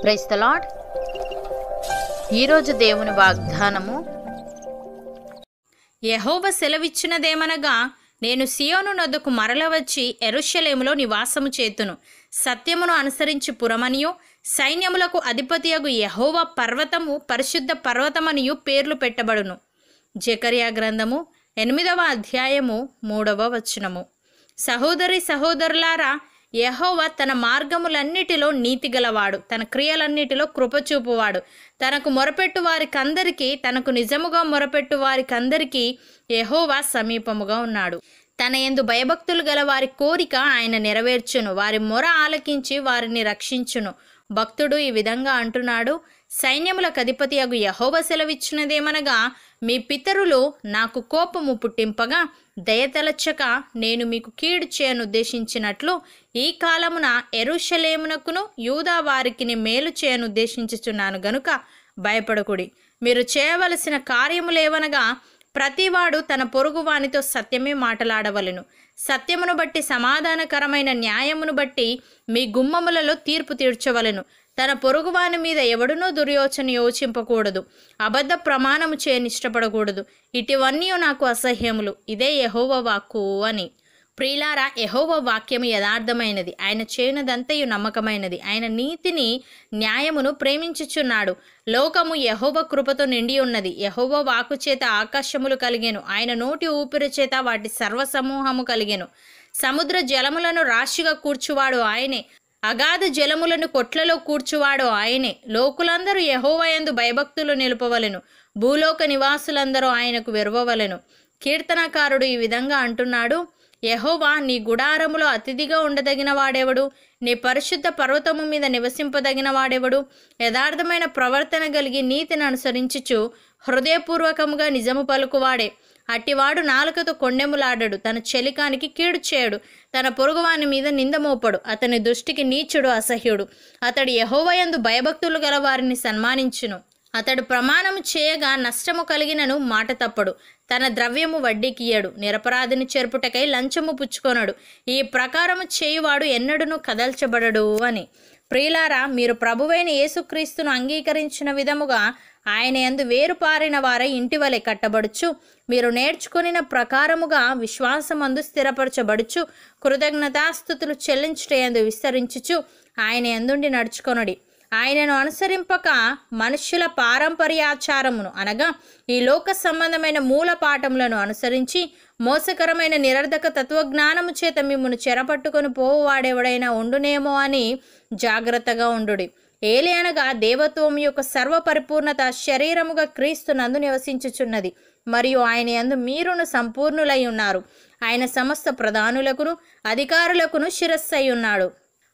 Praise the lord. ఈరోజు దేవుని వాగ్దానము, యెహోవా సెలవిచ్చినదేమనగా, నేను సియోను నొద్దకు మరల వచ్చి యెరూషలేములో నివాసము చేతును. సత్యమును అనుసరించి పురమనియు సైన్యములకు అధిపతియగు యెహోవా పర్వతము పరిశుద్ధ పర్వతమనియు పేర్లు పెట్టబడును. జెకర్యా గ్రంథము 8వ అధ్యాయము 3వ వచనము. సహోదరి సహోదరులారా, యెహోవా తన మార్గములన్నిటిలో నీతిగలవాడు, తన క్రియలన్నిటిలో కృపచూపువాడు. తనకు మొరపెట్టు వారికందరికీ, తనకు నిజముగా మొరపెట్టు వారికందరికీ యెహోవా సమీపముగా ఉన్నాడు. తన యందు భయభక్తులు గల వారి కోరిక ఆయన నెరవేర్చును, వారి మొర ఆలకించి వారిని రక్షించును. భక్తుడు ఈ విధంగా అంటున్నాడు, సైన్యములకు అధిపతియగు యెహోవా సెలవిచ్చినదేమనగా, మీ పితరులు నాకు కోపము పుట్టింపగా దయతలచక నేను మీకు కీడు చేయనుద్దేశించినట్లు ఈ కాలమున యెరూషలేమునకును యూదా వారికి మేలు చేయనుద్దేశించుచున్నాను గనుక భయపడకుడి. మీరు చేయవలసిన కార్యములేవనగా, ప్రతివాడు తన పొరుగువానితో సత్యమే మాటలాడవలెను. సత్యమును బట్టి సమాధానకరమైన న్యాయమును బట్టి మీ గుమ్మములలో తీర్పు తీర్చవలెను. తన పొరుగువాని మీద ఎవడునూ దుర్యోచన యోచింపకూడదు. అబద్ధ ప్రమాణము చేయనిష్టపడకూడదు. ఇటువన్నీ నాకు అసహ్యములు. ఇదే యెహోవా వాక్కు అని. ప్రియులారా, యెహోవా వాక్యము యథార్థమైనది, ఆయన చేయునదంతయు నమ్మకమైనది. ఆయన నీతిని న్యాయమును ప్రేమించుచున్నాడు. లోకము యెహోవా కృపతో నిండి ఉన్నది. యెహోవా వాక్కు చేత ఆకాశములు కలిగెను, ఆయన నోటి ఊపిరి చేత వాటి సర్వసమూహము కలిగెను. సముద్ర జలములను రాశిగా కూర్చువాడు ఆయనే, అగాధ జలములను కొట్లలో కూర్చువాడు ఆయనే. లోకులందరూ యెహోవా యందు భయభక్తులు నిలుపవలెను, భూలోక నివాసులందరూ ఆయనకు వెరవవలెను. కీర్తనకారుడు ఈ విధంగా అంటున్నాడు, యెహోవా నీ గుడారములో అతిథిగా ఉండదగిన వాడెవడు? నీ పరిశుద్ధ పర్వతము మీద నివసింపదగిన వాడెవడు? యథార్థమైన ప్రవర్తన కలిగి నీతిని అనుసరించుచు హృదయపూర్వకముగా నిజము పలుకువాడే. అట్టివాడు నాలుకతో కొండెములాడడు, తన చెలికానికి కీడు చేయడు, తన పొరుగువాని మీద నిందమోపడు. అతని దృష్టికి నీచుడు, అసహ్యుడు. అతడు యెహోవా యందు భయభక్తులు గల వారిని సన్మానించును. అతడు ప్రమాణము చేయగా నష్టము కలిగినను మాట తప్పడు. తన ద్రవ్యము వడ్డీకియ్యడు, నిరపరాధిని చెరుపుటకై లంచము పుచ్చుకొనడు. ఈ ప్రకారము చేయువాడు ఎన్నడూను కదల్చబడడు అని. ప్రియులారా, మీరు ప్రభువైన యేసుక్రీస్తును అంగీకరించిన విధముగా ఆయన యందు వేరుపారిన వారై ఇంటివలె కట్టబడుచు, మీరు నేర్చుకొనిన ప్రకారముగా విశ్వాసమందు స్థిరపరచబడుచు, కృతజ్ఞతాస్తుతులు చెల్లించుటయందు విస్తరించుచు ఆయన యందుండి నడుచుకొనుడి. ఆయనను అనుసరింపక మనుష్యుల పారంపర్యాచారమును అనగా ఈ లోక సంబంధమైన మూల పాఠములను అనుసరించి మోసకరమైన నిరర్ధక తత్వజ్ఞానము చేత మిమ్మును చెరపట్టుకొని పోవాడెవడైనా ఉండునేమో అని జాగ్రత్తగా ఉండుడి. ఏలయనగా దేవత్వం యొక్క సర్వపరిపూర్ణత శరీరముగా క్రీస్తు నందు నివసించుచున్నది, మరియు ఆయన యందు మీరును సంపూర్ణులై ఉన్నారు. ఆయన సమస్త ప్రధానులకును అధికారులకును శిరస్సై ఉన్నాడు.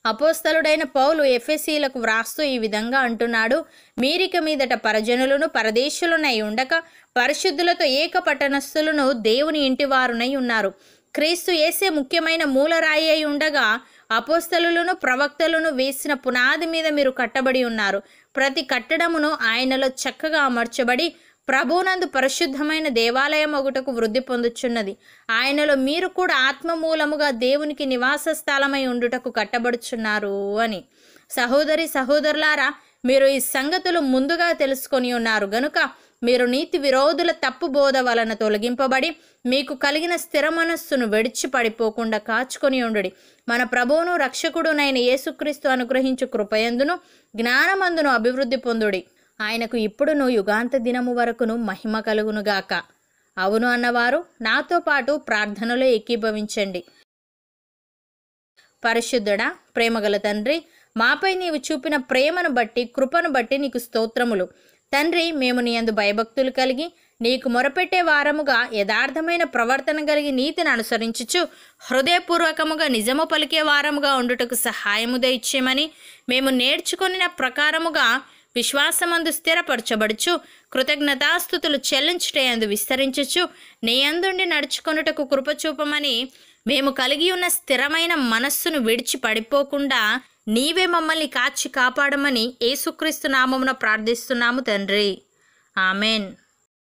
అపోస్తలుడైన పౌలు ఎఫెసీలకు వ్రాస్తూ ఈ విధంగా అంటున్నాడు, మీరిక మీదట పరజనులను పరదేశులనై ఉండక పరిశుద్ధులతో ఏక పట్టణస్థులను దేవుని ఇంటివారునై ఉన్నారు. క్రీస్తు యేసే ముఖ్యమైన మూలరాయి అయి ఉండగా అపోస్తలులను ప్రవక్తలను వేసిన పునాది మీద మీరు కట్టబడి ఉన్నారు. ప్రతి కట్టడమును ఆయనలో చక్కగా అమర్చబడి ప్రభువునందు పరిశుద్ధమైన దేవాలయం ఒకటకు వృద్ధి పొందుచున్నది. ఆయనలో మీరు కూడా ఆత్మ మూలముగా దేవునికి నివాస స్థలమై ఉండుటకు కట్టబడుచున్నారు అని. సహోదరి సహోదరులారా, మీరు ఈ సంగతులు ముందుగా తెలుసుకొని ఉన్నారు గనుక మీరు నీతి విరోధుల తప్పు బోధ వలన తొలగింపబడి మీకు కలిగిన స్థిర మనస్సును విడిచి పడిపోకుండా కాచుకొని ఉండుడి. మన ప్రభువును రక్షకుడునైన యేసుక్రీస్తు అనుగ్రహించు కృపయందును జ్ఞానమందును అభివృద్ధి పొందుడి. ఆయనకు ఇప్పుడును యుగాంత దినము వరకును మహిమ కలుగునుగాక. అవును అన్నవారు నాతో పాటు ప్రార్థనలో ఏకీభవించండి. పరిశుద్ధుడా, ప్రేమగల తండ్రి, మాపై నీవు చూపిన ప్రేమను బట్టి కృపను బట్టి నీకు స్తోత్రములు. తండ్రి, మేము నీ యందు భయభక్తులు కలిగి నీకు మొరపెట్టే వారముగా యథార్థమైన ప్రవర్తన కలిగి నీతిని అనుసరించుచు హృదయపూర్వకముగా నిజము పలికే వారముగా ఉండుటకు సహాయము దయచేయమని, మేము నేర్చుకొనిన ప్రకారముగా విశ్వాసమందు స్థిరపరచబడుచు కృతజ్ఞతాస్తుతులు చెల్లించుటయందు విస్తరించుచు నీ యందుండి నడుచుకొనుటకు కృపచూపమని, మేము కలిగి ఉన్న స్థిరమైన మనస్సును విడిచి పడిపోకుండా నీవే మమ్మల్ని కాచి కాపాడమని యేసుక్రీస్తు నామమున ప్రార్థిస్తున్నాము తండ్రి. ఆమెన్.